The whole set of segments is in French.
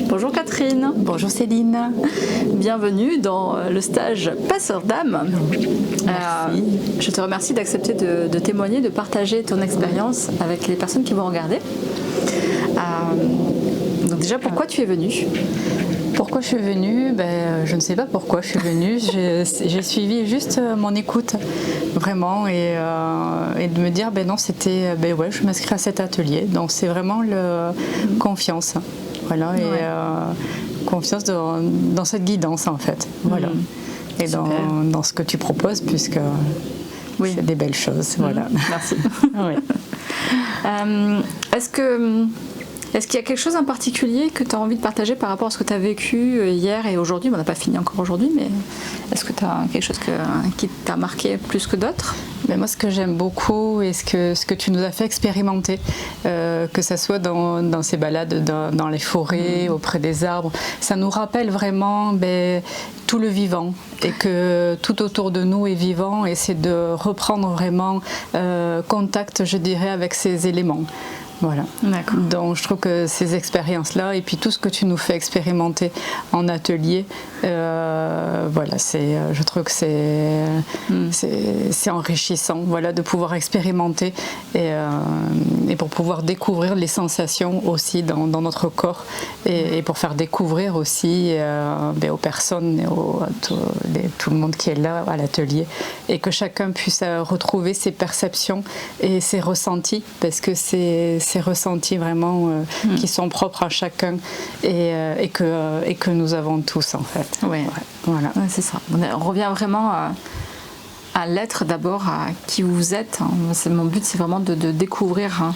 Bonjour Catherine. Bonjour Céline. Bienvenue dans le stage Passeur d'âme. Je te remercie d'accepter de témoigner, de partager ton expérience avec les personnes qui vont regarder. Donc déjà, pourquoi tu es venue ? Pourquoi je suis venue ? Je ne sais pas pourquoi je suis venue. J'ai suivi juste mon écoute, vraiment, et de me dire, non, c'était, je m'inscris à cet atelier. Donc c'est vraiment confiance, voilà, et confiance dans cette guidance en fait, voilà, et dans ce que tu proposes, puisque c'est des belles choses, voilà. Merci. Oui. Est-ce qu'il y a quelque chose en particulier que tu as envie de partager par rapport à ce que tu as vécu hier et aujourd'hui ? On n'a pas fini encore aujourd'hui, mais est-ce que tu as quelque chose qui t'a marqué plus que d'autres ? Moi, ce que j'aime beaucoup et ce que tu nous as fait expérimenter, que ça soit dans ces balades dans les forêts, auprès des arbres, ça nous rappelle vraiment tout le vivant, et que tout autour de nous est vivant, et c'est de reprendre vraiment contact, je dirais, avec ces éléments. Voilà. D'accord. Donc je trouve que ces expériences-là, et puis tout ce que tu nous fais expérimenter en atelier, je trouve que c'est enrichissant, voilà, de pouvoir expérimenter et pour pouvoir découvrir les sensations aussi dans notre corps, et pour faire découvrir aussi aux personnes, tout le monde qui est là à l'atelier, et que chacun puisse retrouver ses perceptions et ses ressentis, parce que ces ressentis vraiment qui sont propres à chacun, et que nous avons tous en fait. Ouais. Voilà. Ouais, c'est ça. On revient vraiment à l'être d'abord, à qui vous êtes. Mon but, c'est vraiment de découvrir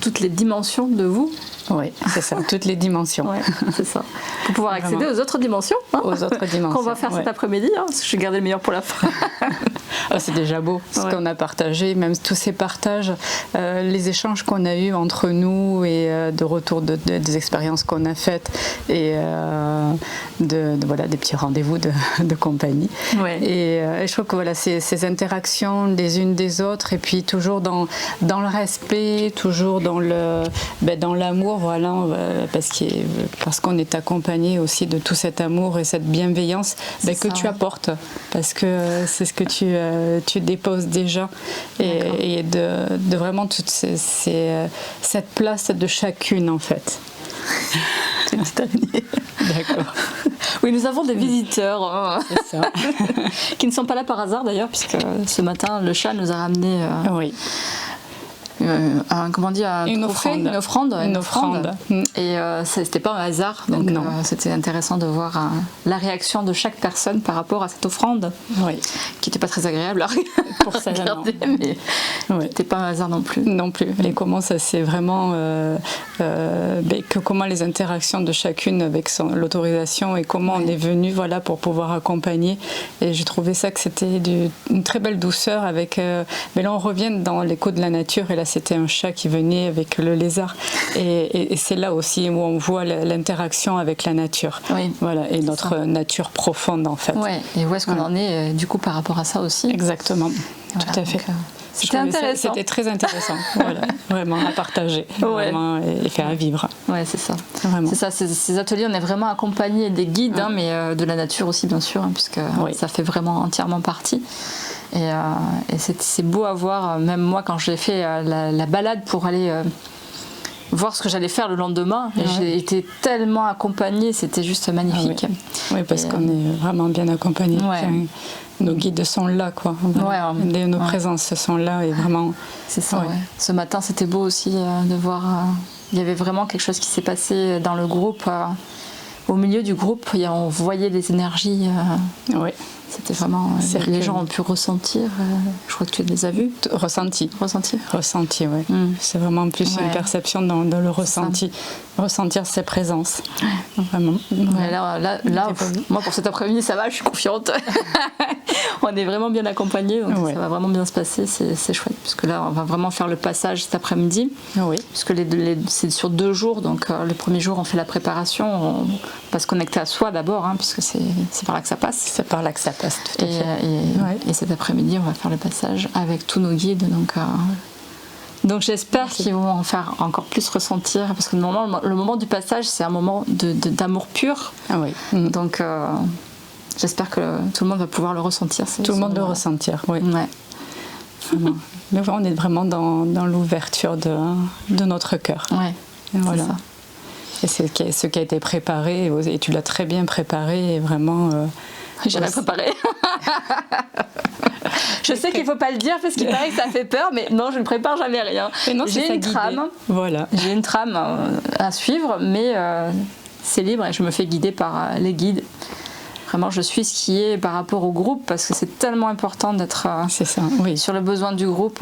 toutes les dimensions de vous. Oui, c'est ça, toutes les dimensions. Ouais, c'est ça. Pour pouvoir accéder aux autres dimensions. Aux autres dimensions. Qu'on va faire cet après-midi, parce que je vais garder le meilleur pour la fin. C'est déjà beau ce qu'on a partagé, même tous ces partages, les échanges qu'on a eus entre nous, et de retour des expériences qu'on a faites, et des petits rendez-vous de compagnie. Ouais. Et je trouve que ces interactions des unes des autres, et puis toujours dans le respect, toujours dans l'amour, voilà, parce qu'on est accompagné aussi de tout cet amour et cette bienveillance que tu apportes, parce que c'est ce que tu déposes déjà, et de vraiment toute cette place de chacune en fait. D'accord. Oui, nous avons des visiteurs c'est ça. qui ne sont pas là par hasard d'ailleurs, puisque ce matin le chat nous a ramené oui. Une offrande. Et c'était pas un hasard, donc c'était intéressant de voir la réaction de chaque personne par rapport à cette offrande, qui n'était pas très agréable à pour ça, regarder, mais c'était pas un hasard non plus. Et comment ça s'est vraiment comment les interactions de chacune avec l'autorisation, et comment on est venu pour pouvoir accompagner, et j'ai trouvé ça que c'était une très belle douceur avec mais là on revient dans l'écho de la nature, et là c'était un chat qui venait avec le lézard, et c'est là aussi où on voit l'interaction avec la nature, voilà, et notre nature profonde en fait. Et où est-ce qu'on en est du coup par rapport à ça aussi. Exactement, tout à fait. C'était intéressant. C'était très intéressant, voilà, vraiment à partager, vraiment, et faire à vivre. Ouais, c'est ça. Vraiment. C'est ça. Ces ateliers, on est vraiment accompagnés des guides, mais de la nature aussi, bien sûr, puisque ça fait vraiment entièrement partie. Et c'est beau à voir. Même moi, quand j'ai fait la balade pour aller voir ce que j'allais faire le lendemain, j'ai été tellement accompagnée, c'était juste magnifique. Oui, parce qu'on est vraiment bien accompagnés. Nos guides sont là, quoi. Nos présences sont là, et vraiment. C'est ça. Ce matin, c'était beau aussi de voir. Il y avait vraiment quelque chose qui s'est passé dans le groupe. Au milieu du groupe, on voyait les énergies. C'était vraiment. Les gens ont pu ressentir. Je crois que tu les as vus. Ressenti, oui. C'est vraiment plus une perception dans le ressenti. Ressentir ses présences. Vraiment. Là, moi, pour cet après-midi, ça va, je suis confiante. On est vraiment bien accompagnés, donc ça va vraiment bien se passer. C'est chouette, puisque là, on va vraiment faire le passage cet après-midi. Puisque c'est sur 2 jours, donc le premier jour, on fait la préparation. On va se connecter à soi d'abord, puisque c'est par là que ça passe. C'est par là que ça passe, tout à fait. Et cet après-midi, on va faire le passage avec tous nos guides, donc Donc j'espère qu'ils vont en faire encore plus ressentir, parce que normalement le moment du passage c'est un moment d'amour pur. Ah oui. Donc j'espère que tout le monde va pouvoir le ressentir. Tout le monde le ressentir, oui. Ouais. Mais on est vraiment dans l'ouverture de notre cœur. Ouais. Voilà. C'est ça. Et c'est ce qui a été préparé, et tu l'as très bien préparé, et vraiment... J'ai rien préparé. Je sais qu'il ne faut pas le dire parce qu'il paraît que ça fait peur, mais non, je ne prépare jamais rien. J'ai une trame. Voilà. J'ai une trame à suivre, mais c'est libre et je me fais guider par les guides. Vraiment, je suis ce qui est par rapport au groupe, parce que c'est tellement important d'être sur le besoin du groupe.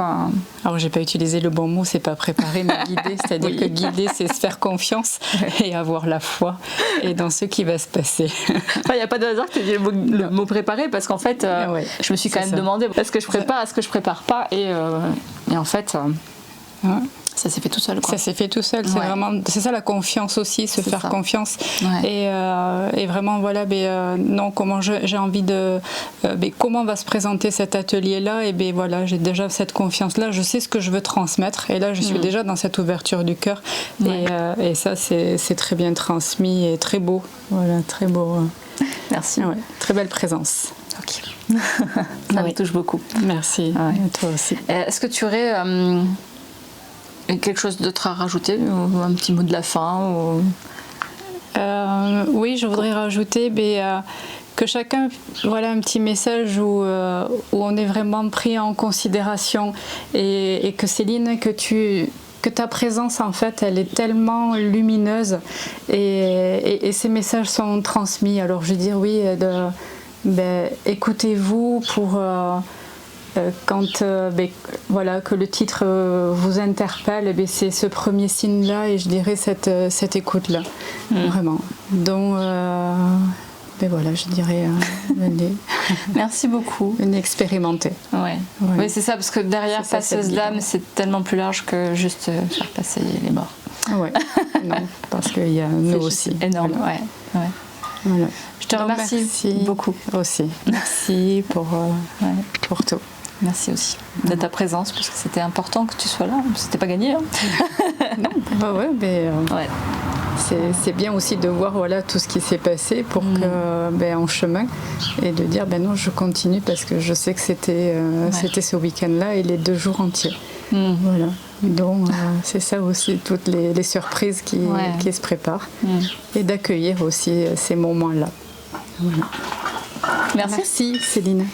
Alors, j'ai pas utilisé le bon mot, c'est pas préparer, mais guider. C'est-à-dire que guider, c'est se faire confiance et avoir la foi et dans ce qui va se passer. Il n'y a pas de hasard que tu aies dit le mot préparer, parce qu'en fait, je me suis quand même demandé est-ce que je prépare, est-ce que je prépare pas, et en fait... Ça s'est fait tout seul, quoi. Ça s'est fait tout seul. C'est ça la confiance aussi, se faire confiance. Ouais. Et vraiment, voilà, non, comment j'ai envie de... comment va se présenter cet atelier-là, et voilà, j'ai déjà cette confiance-là, je sais ce que je veux transmettre, et là, je suis déjà dans cette ouverture du cœur. Et ça, c'est très bien transmis et très beau. Voilà, très beau. Merci. Ouais, très belle présence. Ok. Ça me touche beaucoup. Merci. Ouais. Toi aussi. Est-ce que tu aurais... quelque chose d'autre à rajouter, ou un petit mot de la fin ou... Oui, je voudrais rajouter que chacun, voilà, un petit message où on est vraiment pris en considération, et que Céline, que ta présence, en fait, elle est tellement lumineuse, et ces messages sont transmis. Alors je veux dire, oui, écoutez-vous pour... quand voilà, que le titre vous interpelle, c'est ce premier signe-là, et je dirais cette écoute-là, vraiment. Donc, voilà, je dirais, merci beaucoup. Venez expérimenter. Oui, c'est ça, parce que derrière passeuse d'âme, c'est tellement plus large que juste faire passer les morts. Oui, non, parce qu'il y a nous aussi. Énorme, voilà. Voilà. Je te remercie beaucoup. Aussi. Merci pour tout. Merci aussi de ta présence, parce que c'était important que tu sois là. C'était pas gagné. Hein. Non, c'est bien aussi de voir, voilà, tout ce qui s'est passé pour que, en chemin, et de dire non, je continue, parce que je sais que c'était ce week-end-là et les 2 jours entiers. Voilà. Donc c'est ça aussi, toutes les surprises qui se préparent, et d'accueillir aussi ces moments-là. Voilà. Merci Céline.